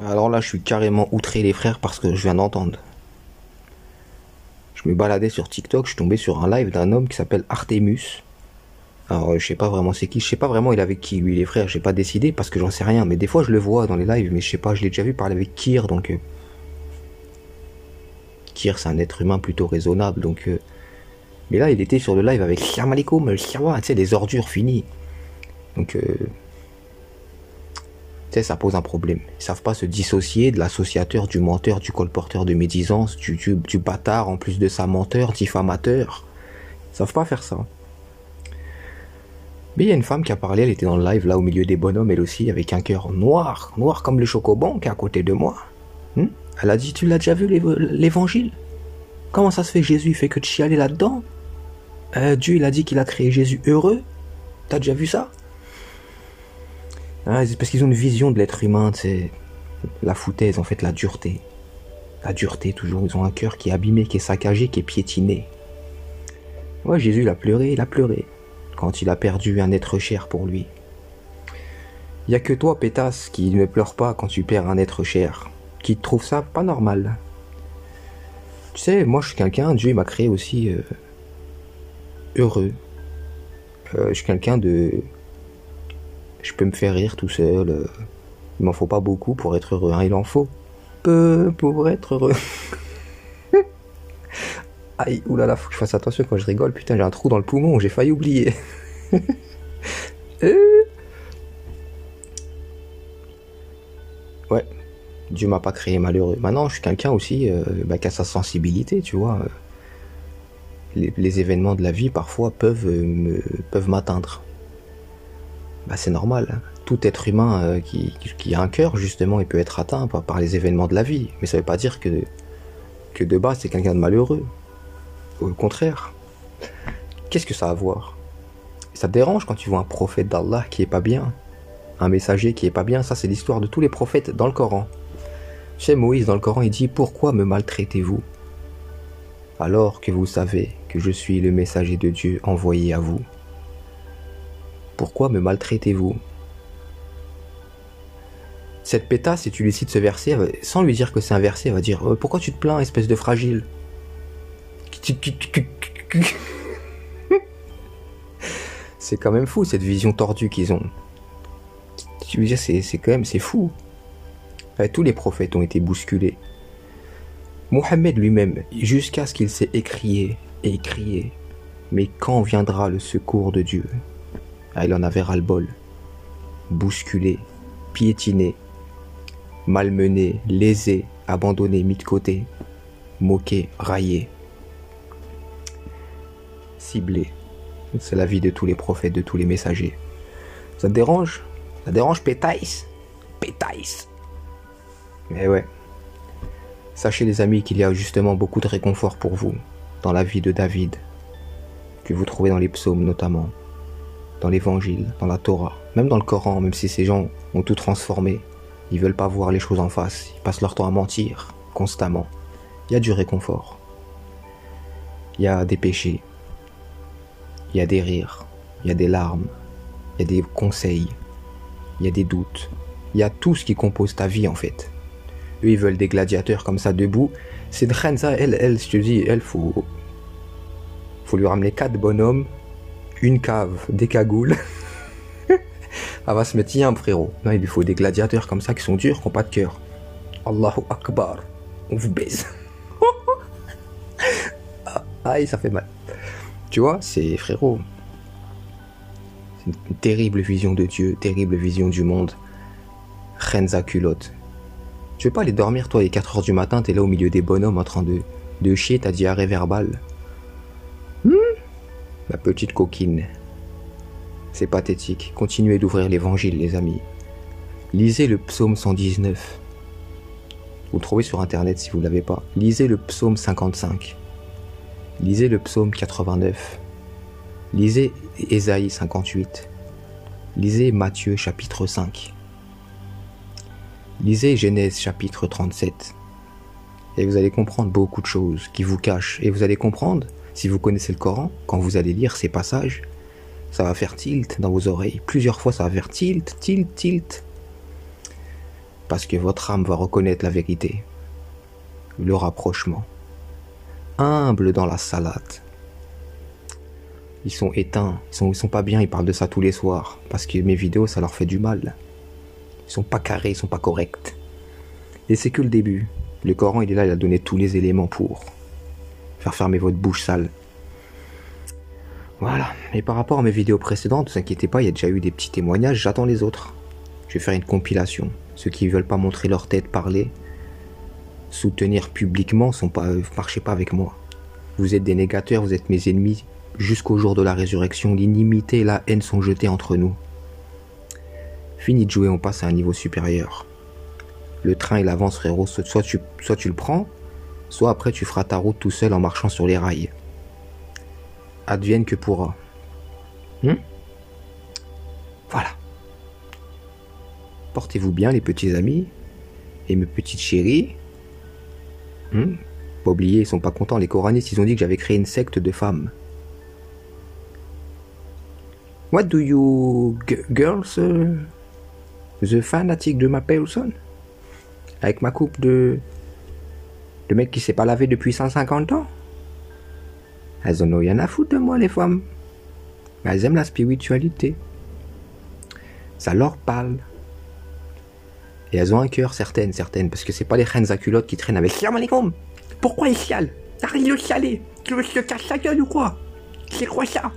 Alors là, je suis carrément outré les frères parce que je viens d'entendre. Je me baladais sur TikTok, je suis tombé sur un live d'un homme qui s'appelle Artemus. Alors je sais pas vraiment c'est qui, je sais pas vraiment il est avec qui lui les frères, j'ai pas décidé parce que j'en sais rien, mais des fois je le vois dans les lives, mais je sais pas, je l'ai déjà vu parler avec Kir, donc Kir c'est un être humain plutôt raisonnable, donc mais là il était sur le live avec Salam alaikum, tu sais des ordures finies, donc tu sais, ça pose un problème. Ils savent pas se dissocier de l'associateur, du menteur, du colporteur de médisance, du bâtard, en plus de ça, menteur, diffamateur. Ils savent pas faire ça. Mais il y a une femme qui a parlé, elle était dans le live, là, au milieu des bonhommes, elle aussi, avec un cœur noir, noir comme le chocoban qui est à côté de moi. Elle a dit, tu l'as déjà vu l'évangile? Comment ça se fait Jésus fait que de chialer là-dedans? Dieu, il a dit qu'il a créé Jésus heureux. T'as déjà vu ça? C'est parce qu'ils ont une vision de l'être humain, c'est la foutaise, en fait, la dureté. La dureté, toujours. Ils ont un cœur qui est abîmé, qui est saccagé, qui est piétiné. Ouais, Jésus, il a pleuré. Quand il a perdu un être cher pour lui. Il y a que toi, pétasse, qui ne pleure pas quand tu perds un être cher. Qui trouve ça pas normal. Tu sais, moi, je suis quelqu'un, Dieu m'a créé aussi heureux. Je suis quelqu'un de... Je peux me faire rire tout seul. Il m'en faut pas beaucoup pour être heureux, hein. Il en faut peu pour être heureux. Aïe, oulala, faut que je fasse attention quand je rigole. Putain, j'ai un trou dans le poumon, j'ai failli oublier. Ouais, Dieu m'a pas créé malheureux. Maintenant, je suis quelqu'un aussi qui a sa sensibilité, tu vois. Les événements de la vie, parfois, peuvent m'atteindre. Bah, c'est normal, hein. Tout être humain qui a un cœur, justement, il peut être atteint par les événements de la vie. Mais ça veut pas dire que de base, c'est quelqu'un de malheureux. Au contraire. Qu'est-ce que ça a à voir? Ça te dérange quand tu vois un prophète d'Allah qui est pas bien? Un messager qui est pas bien? Ça, c'est l'histoire de tous les prophètes dans le Coran. Tu sais, Moïse, dans le Coran, il dit « Pourquoi me maltraitez-vous alors que vous savez que je suis le messager de Dieu envoyé à vous? Pourquoi me maltraitez-vous » Cette pétasse, si tu lui cites ce verset, sans lui dire que c'est un verset, elle va dire « Pourquoi tu te plains, espèce de fragile ?» C'est quand même fou, cette vision tordue qu'ils ont. Tu veux dire, c'est quand même, c'est fou. Tous les prophètes ont été bousculés. Mohammed lui-même, jusqu'à ce qu'il s'est écrié et crié, mais quand viendra le secours de Dieu? Il en avait ras-le-bol. Bousculé, piétiné, malmené, lésé, abandonné, mis de côté, moqué, raillé, ciblé. C'est la vie de tous les prophètes, de tous les messagers. Ça te dérange? Ça te dérange, pétaïs? Pétaïs. Mais ouais. Sachez les amis qu'il y a justement beaucoup de réconfort pour vous dans la vie de David, que vous trouvez dans les psaumes notamment, dans l'évangile, dans la Torah, même dans le Coran, même si ces gens ont tout transformé. Ils veulent pas voir les choses en face, ils passent leur temps à mentir constamment. Il y a du réconfort. Il y a des péchés. Il y a des rires. Il y a des larmes. Il y a des conseils. Il y a des doutes. Il y a tout ce qui compose ta vie en fait. Eux, ils veulent des gladiateurs comme ça debout. C'est de Khenza, elle, je te dis, elle, faut lui ramener 4 bonhommes, une cave, des cagoules. Elle va se mettre, tiens, frérot. Non, il lui faut des gladiateurs comme ça qui sont durs, qui n'ont pas de cœur. Allahu Akbar. On vous baise. Aïe, ça fait mal. Tu vois, c'est, frérot, c'est une terrible vision de Dieu, terrible vision du monde. Khenza culotte. Tu veux pas aller dormir, toi, il est 4h du matin, t'es là au milieu des bonhommes en train de chier ta diarrhée verbale. La petite coquine. C'est pathétique. Continuez d'ouvrir l'évangile, les amis. Lisez le psaume 119. Vous le trouvez sur internet si vous ne l'avez pas. Lisez le psaume 55. Lisez le psaume 89. Lisez Ésaïe 58. Lisez Matthieu chapitre 5. Lisez Genèse chapitre 37. Et vous allez comprendre beaucoup de choses qui vous cachent. Et vous allez comprendre, si vous connaissez le Coran, quand vous allez lire ces passages, ça va faire tilt dans vos oreilles. Plusieurs fois, ça va faire tilt. parce que votre âme va reconnaître la vérité. Le rapprochement. Humble dans la salade. Ils sont éteints, ils sont pas bien, ils parlent de ça tous les soirs. Parce que mes vidéos, ça leur fait du mal. Ils sont pas carrés, ils sont pas corrects. Et c'est que le début. Le Coran, il est là, il a donné tous les éléments pour faire fermer votre bouche sale. Voilà. Et par rapport à mes vidéos précédentes, ne vous inquiétez pas, il y a déjà eu des petits témoignages, j'attends les autres. Je vais faire une compilation. Ceux qui ne veulent pas montrer leur tête, parler, soutenir publiquement, marchez pas avec moi. Vous êtes des négateurs, vous êtes mes ennemis. Jusqu'au jour de la résurrection, l'inimité et la haine sont jetées entre nous. Fini de jouer, on passe à un niveau supérieur. Le train il avance, frérot, soit tu le prends, soit après tu feras ta route tout seul en marchant sur les rails. Advienne que pourra. Voilà. Portez-vous bien les petits amis et mes petites chéries. Pas oublier, ils sont pas contents, les coranistes, ils ont dit que j'avais créé une secte de femmes. What do you girls the fanatic de ma personne? Avec ma coupe de mec qui s'est pas lavé depuis 150 ans? Elles en ont rien à foutre de moi, les femmes. Elles aiment la spiritualité. Ça leur parle. Et elles ont un cœur, certaines, parce que c'est pas les reines à culottes qui traînent avec Salam alaikum. Pourquoi ils chialent? Arrête de chialer. Tu veux que je te casse la gueule ou quoi? C'est quoi ça?